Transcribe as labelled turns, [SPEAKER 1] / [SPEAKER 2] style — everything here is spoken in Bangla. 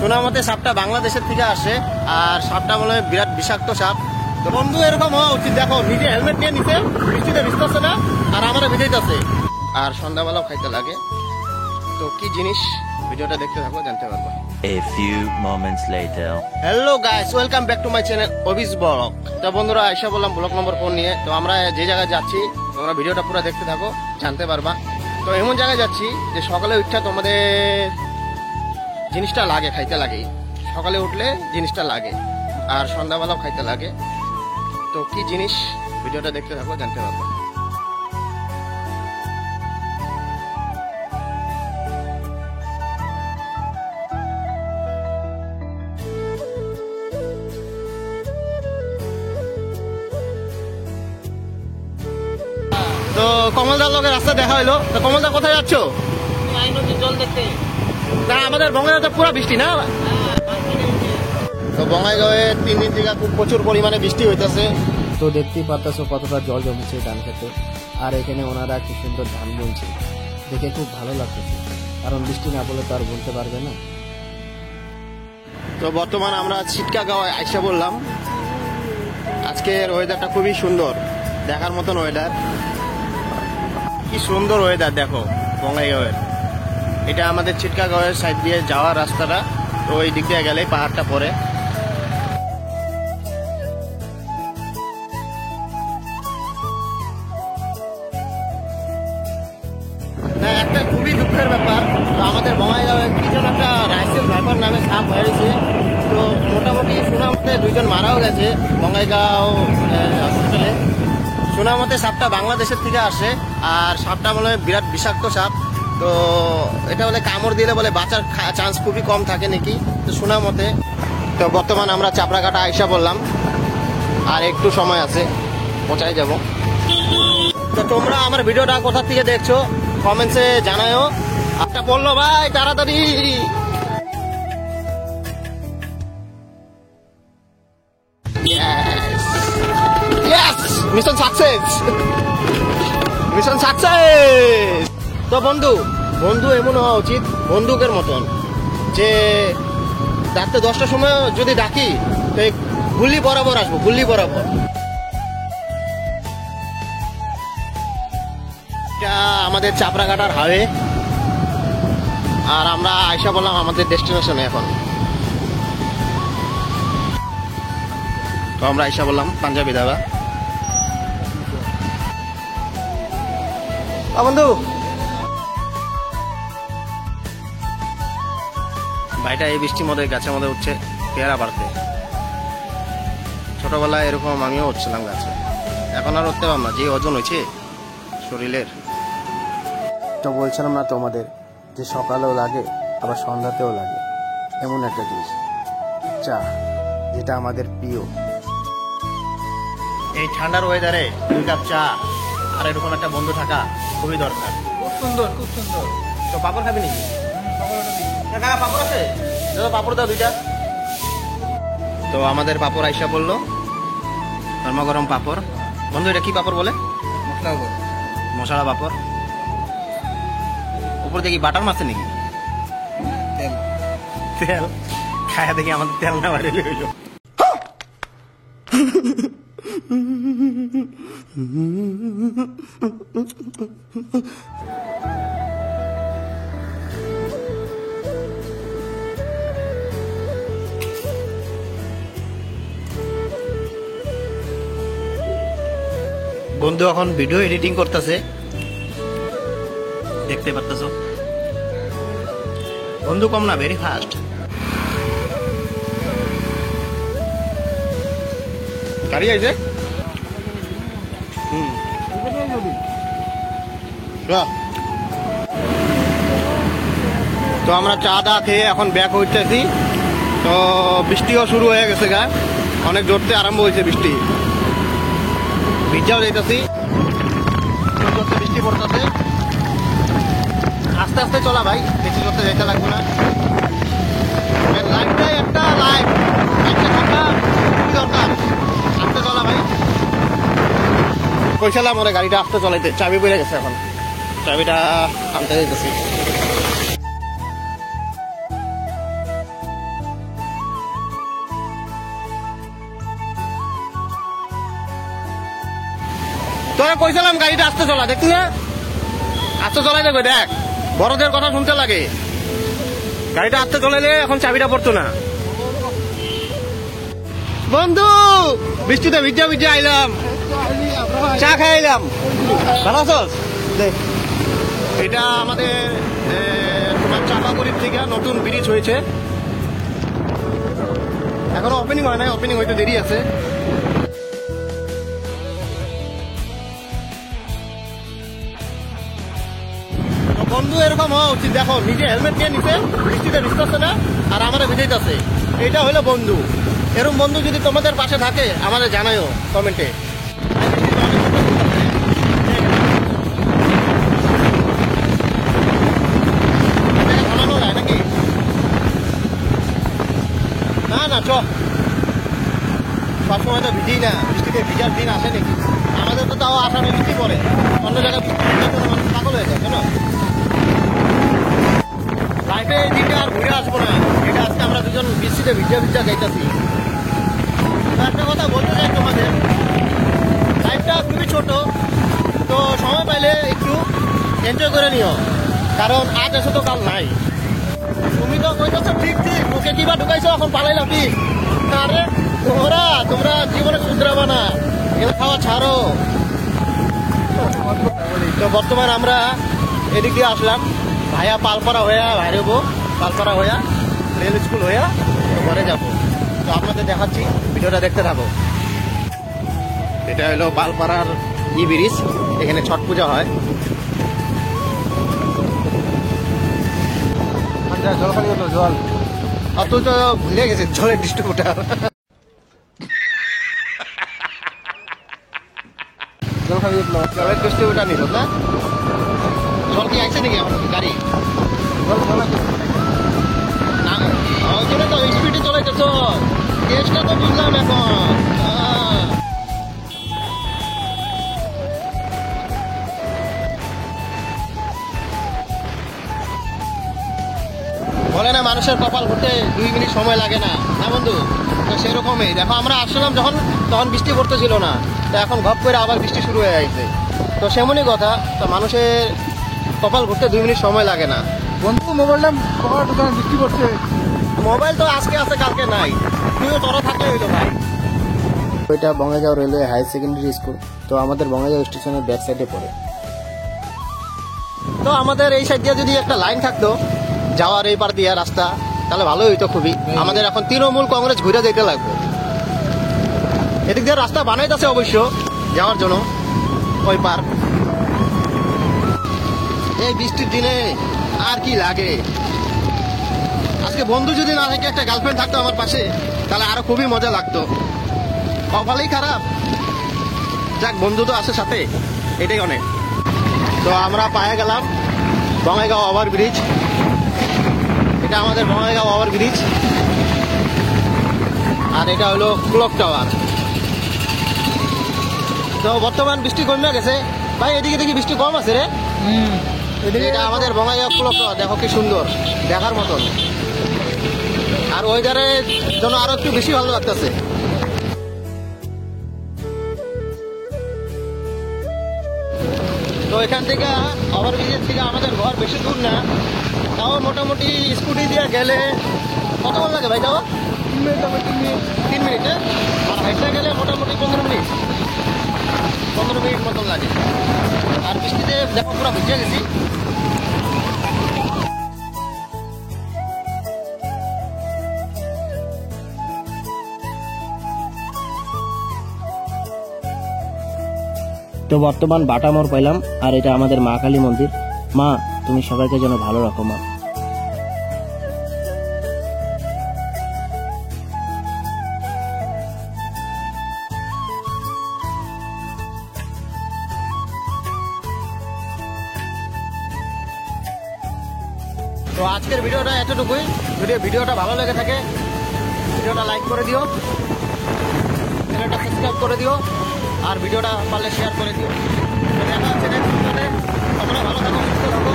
[SPEAKER 1] শোনা মতে সাপটা বাংলাদেশের থেকে আসে, আর সাপটা মনে হয় বিরাট বিষাক্ত সাপ। তো বন্ধু এরকম হওয়া উচিত, দেখো নিজে হেলমেট নিয়ে নিতে, বৃষ্টিতে ভিজতেছে না আর আমার ভিজাইতেছে, আর সন্ধ্যাবেলাও খাইতে লাগে। তো কি জিনিস, ভিডিওটা দেখতে থাকো, জানতে পারবো।
[SPEAKER 2] A few moments later.
[SPEAKER 1] Hello guys, welcome back to my channel অবিস blog. তো বন্ধুরা আইসা বললাম ব্লগ নম্বর 4 নিয়ে। তো আমরা যে জায়গায় যাচ্ছি তোমরা ভিডিওটা পুরো দেখতে থাকো, জানতে পারবা। তো এমন জায়গায় যাচ্ছি যে সকালে উঠা তোমাদের জিনিসটা লাগে, খাইতে লাগে। সকালে উঠলে জিনিসটা লাগে আর সন্ধ্যাবেলাও খাইতে লাগে। তো কি জিনিস, ভিডিওটা দেখতে থাকো, জানতে পারবো। তো কমলদার লোকের রাস্তা দেখা হইলো। তো কমলদা কোথায় যাচ্ছ?
[SPEAKER 3] জল দেখতে।
[SPEAKER 1] না, আমাদের বঙ্গাইগাঁও পুরো বৃষ্টি না। তো বঙ্গাইগাঁওয়ে 3 দিন থেকে খুব প্রচুর পরিমাণে বৃষ্টি হইতেছে। তো দেখতেই পারতেছো কতটা জল জমেছে ধান খেতে, আর এখানে ওনারা কি সুন্দর ধান বুনছে, দেখে খুব ভালো লাগতেছে। কারণ বৃষ্টি না পড়লে তো আর বুনতে পারবে না। তো বর্তমানে আমরা ছিটকাগাঁওয়ে আইসা বললাম। আজকের ওয়েদারটা খুবই সুন্দর, দেখার মতন ওয়েদার। কি সুন্দর ওয়েদার দেখো বঙ্গাইগাঁওয়ের। এটা আমাদের ছিটকাগাঁওয়ের সাইড দিয়ে যাওয়ার রাস্তাটা। তো ওই দিক দিয়ে গেলেই পাহাড়টা পড়ে। না, একটা খুবই দুঃখের ব্যাপার, তো আমাদের বঙ্গাইগাঁওয়ের কিছু একটা রাইসেল ভাইপার নামে সাপ হয়েছে। তো মোটামুটি শোনা মতে 2 জন মারাও গেছে বঙ্গাইগাঁও হসপিটালে। শোনা মতে সাপটা বাংলাদেশের থেকে আসে, আর সাপটা মনে হয় বিরাট বিষাক্ত সাপ। তো এটা বলে কামড় দিলে বলে বাঁচার চান্স খুবই কম থাকে নাকি, তো শোনা মতে। তো বর্তমানে আমরা চাপড়াঘাটা আইসা বললাম, আর একটু সময় আছে, পৌঁছায় যাব। তো তোমরা আমার ভিডিওটা কোথা থেকে দেখছো কমেন্টসে জানাও। একটা বললো ভাই তাড়াতাড়ি। Mission success, mission success. তো বন্ধু এমন হওয়া উচিত বন্দুকের মতন, যে রাত্রে 10টার সময় যদি ডাকি তো গুল্লি বরাবর আসবো, গুল্লি বরাবর। এটা আমাদের চাপড়াঘাটার হাইওয়ে, আর আমরা আইসা বললাম আমাদের ডেস্টিনেশনে এখন। তো আমরা আইসা বললাম পাঞ্জাবি ধাবা। বন্ধু ভাইটা এই বৃষ্টির মধ্যে গাছের মধ্যে উঠছে পেয়ারা পাড়তে। ছোটবেলায় এরকম আমিও উঠছিলাম গাছে, এখন আর উঠতে পারলাম না, যে ওজন হয়েছে শরীরের। তো বলছিলাম না তোমাদের যে সকালেও লাগে আবার সন্ধ্যাতেও লাগে এমন একটা জিনিস, চা, যেটা আমাদের প্রিয়। এই ঠান্ডার ওয়েদারে 2 কাপ চা আর এরকম একটা বন্ধু থাকা খুবই দরকার।
[SPEAKER 3] খুব সুন্দর, খুব সুন্দর।
[SPEAKER 1] তো পাপড় খাবি নাকি? পাপড় আছে, পাপড় দাও 2টা। তো আমাদের পাপড় আইসা বললো, গরমা গরম পাপড়। বন্ধু এটা কি পাপড় বলে? মশলা পাপড়। উপর দেখি বাটার মাছে নাকি? তেল খায়া দেখি আমাদের তেল না বাড়িলে হইল। বন্ধু এখন ভিডিও এডিটিং করতেছে, দেখতে পারতেছ। বন্ধু কম না, ভেরি ফাস্ট। গাড়ি আইছে। তো আমরা চা দা খেয়ে এখন ব্যাক হইতেছি। তো বৃষ্টিও শুরু হয়ে গেছে, গা অনেক জোরতে আরম্ভ হয়েছে বৃষ্টি, ভিজাও যাইতেছি, বৃষ্টি পড়তেছে। আস্তে আস্তে চলা ভাই, বেশি জোরতে যাইতে লাগবে না। লাইফটাই একটা লাইফ, দরকার আস্তে চলা ভাই। কইছিলাম ওরা গাড়িটা আস্তে চলাইতে, চাবি পড়ে গেছে, এখন চাবিটা আনতে যাইতেছি। তোরা কইছিলাম গাড়িটা আস্তে চলা, দেখছি না আস্তে চলাই দেখবে, দেখ বড়দের কথা শুনতে লাগে। গাড়িটা আস্তে চলাইলে এখন চাবিটা পড়তো না। বন্ধু বৃষ্টিতে ভিজা ভিজা আইলাম, চা খাইলাম, ভালো আছোস? দেখ এটা আমাদের তোমার চাপাগুড়ির থেকে নতুন ব্রিজ হয়েছে, এখনো ওপেনিং হয় নাই, ওপেনিং হইতে দেরি আছে। তো বন্ধু এরকম হওয়া উচিত, দেখো নিজে হেলমেট নিয়ে নিছে, বৃষ্টিতে ভিজতেছে না আর আমাদের ভিজাইতেছে, এটা হলো বন্ধু। এরকম বন্ধু যদি তোমাদের পাশে থাকে আমাদের জানাইও কমেন্টে। না না চ, সবসময় তো ভিজি না, বৃষ্টিতে ভিজার দিন আসে নাকি? আমাদের তো তাও আসামে বৃষ্টি পড়ে, অন্য জায়গায় মানুষ পাগল হয়ে যায় কেন? লাইফে এই দিনটা আর ঘুরে আসবো না, এটা আজকে আমরা দুজন বৃষ্টিতে ভিজা ভিজা যাইতেছি। একটা কথা বলতে চাই তোমাদের, লাইফটা খুবই ছোট, তো সময় পাইলে একটু এনজয় করে নিও, কারণ আজ এসে তো কাল নাই। তুমি তো কইতেছো ঠিক ঠিক, মুখে কিবা ঢুকাইছো এখন পালাইলাম ঠিক। আরে তোমরা জীবনে শুধরাবা না, এগুলো খাওয়া ছাড়ো। তো বর্তমানে আমরা এদিক দিয়ে আসলাম, ভাইয়া পালপাড়া হইয়া বাইরে হবো, পালপাড়া হইয়া রেল স্কুল হইয়া ঘরে যাব। তো আপনাদের দেখাচ্ছি, ভিডিওটা দেখতে থাকো। এটা হলো পালপাড়ার ব্রিজ, এখানে ছট পূজা হয়। জল খালি হলো জল, আর তুই তো ভুলে গেছিস জলের ডিস্ট্রিবিউটার। জল খালি উঠলো, জলের ডিস্ট্রিবিউটার নিল না? জল কি আসছে নাকি আমার গাড়ি? জল না, ওই জন্য তো স্পিডে চলাইতেছ, কেসটা তো বুঝলাম এখন। বলে না মানুষের কপাল ঘুরতে 2 মিনিট সময় লাগে না, না বন্ধু? তো সেরকমই দেখো, আমরা আসলাম যখন তখন বৃষ্টি পড়তেছিল না, তো এখন ঘপ করে আবার বৃষ্টি শুরু হয়ে গেছে। তো সেমনই কথা, তো মানুষের কপাল ঘুরতে 2 মিনিট সময় লাগে না।
[SPEAKER 3] বন্ধু মোবাইলটা কভার দোকানে বৃষ্টি পড়ছে।
[SPEAKER 1] মোবাইল তো আজকে আছে কালকে নাই, তুইও তোরা থাকলে হইলো ভাই। ওইটা Bongaigaon railway high secondary school, তো আমাদের বঙ্গাইগাঁও স্টেশনের ব্যাক সাইডে পড়ে। তো আমাদের এই সাইড দিয়ে যদি একটা লাইন থাকতো যাওয়ার এই পার দিয়ে রাস্তা, তাহলে ভালোই হইতো খুবই। আমাদের এখন তৃণমূল কংগ্রেস ঘুরে যেতে লাগবে। এদিক দিয়ে রাস্তা বানাইতেছে অবশ্য যাওয়ার জন্য ওই পার। এই বৃষ্টির দিনে আর কি লাগে, আজকে বন্ধু যদি না থাকে, একটা গার্লফ্রেন্ড থাকতো আমার পাশে, তাহলে আরো খুবই মজা লাগতো। কপালই খারাপ, যাক বন্ধু তো আছে সাথে, এটাই অনেক। তো আমরা পায়ে গেলাম বঙ্গাইগাঁও ওভার ব্রিজ, এটা আমাদের বঙ্গাইগাঁও ওভার ব্রিজ, আর এটা হলো ক্লক টাওয়ার। তো বর্তমান বৃষ্টি কমে গেছে ভাই, এদিকে দেখি বৃষ্টি কম আছে রে। এটা আমাদের বঙ্গাইগাঁও ক্লক টাওয়ার, দেখো কি সুন্দর, দেখার মতন। আর ওয়েদারে জন্য আরো একটু বেশি ভালো লাগতেছে। তো এখান থেকে ওভারব্রিজের থেকে আমাদের ঘর বেশি দূর না, তাও মোটামুটি স্কুটি দিয়ে গেলে কতক্ষণ লাগে ভাই? তাও 3 মিনিট, আর হাইটটা গেলে মোটামুটি 15 মিনিট মতন লাগে। আর বৃষ্টিতে দেখো পুরো ভিজে গেছি।
[SPEAKER 4] তো বর্তমান বাটা মোড় পাইলাম, আর এটা আমাদের মা কালী মন্দির। মা তুমি সবাইকে যেন ভালো রাখো মা।
[SPEAKER 1] তো আজকের ভিডিওটা এতটুকুই। যদি ভিডিওটা ভালো লেগে থাকে ভিডিওটা লাইক করে দিও, চ্যানেলটা সাবস্ক্রাইব করে দিও, আর ভিডিওটা পারলে শেয়ার করে দিও। তো দেখা হচ্ছে নেক্সট ভিডিওতে। তোমরা ভালো থাকো, সুস্থ থাকো।